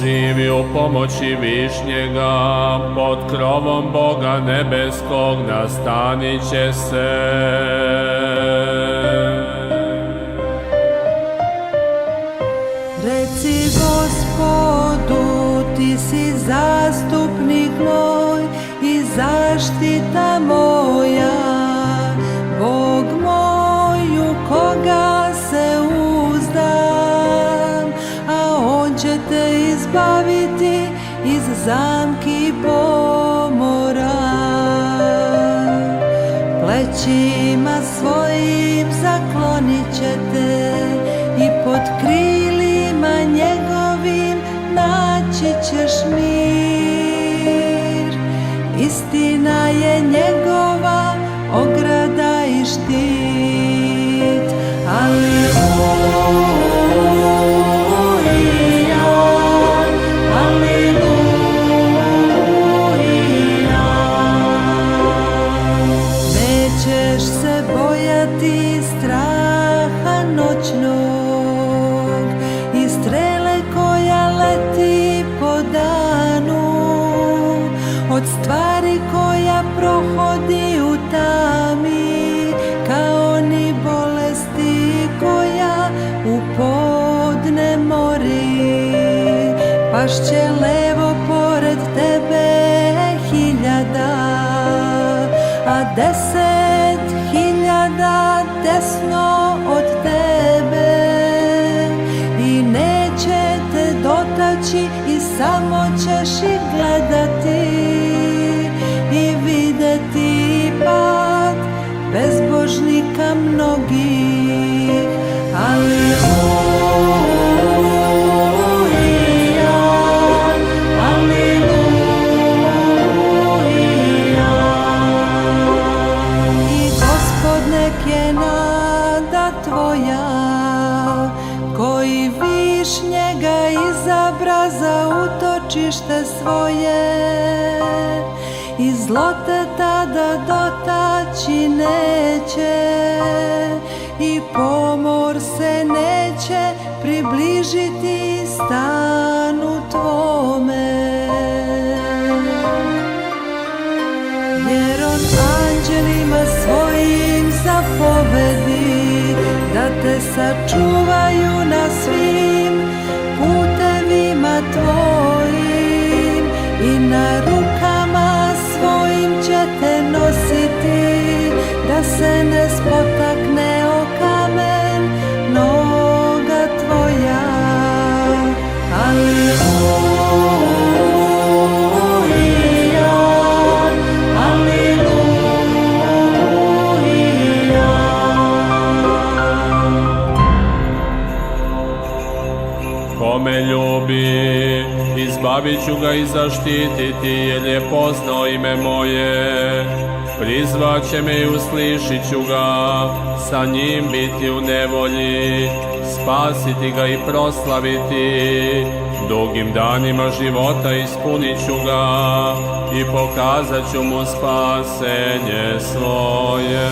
Živi u pomoći Višnjega, pod krovom Boga nebeskog nastanit će se. Reci Gospodu, ti si zastupnik moj i zaštita moja, Bog moj u koga se uzdam, a On će te izbaviti iz zamki pomora. Plećima svojim zaklonit će te i pod krilima njegovim naći ćeš mir. Istina je njegova ograda i štit. Aleluja, aleluja. Nećeš se bojati straha noćnog i strele koja leti po danu, od stvari koja prohodi u tami, kao ni bolesti koja u podne mori. Pašće levo pored tebe 1000, a 10.000 desno od tebe, i neće te dotaći i samo ćeš ih gledati i videti pad bezbožnika mnogih. Aleluja, aleluja. I Gospod nek je nada tvoja, koji Višnjega izabra za utočište svoje, i zlo te tada dotaći neće, i pomor se neće približiti stanu tvome. Jer On anđelima svojim zapovedi da te sačuvaju na svim putevima tvojim, i na rukama svojim će te nositi, da se ne spotakne o kamen noga tvoja. Aleluja, aleluja. Kome ljubi, izbavit ću ga i zaštititi, jer je poznao ime moje. Prizvat će me i uslišit ću ga, sa njim biti u nevolji, spasiti ga i proslaviti. Dugim danima života ispunit ću ga i pokazat ću mu spasenje svoje.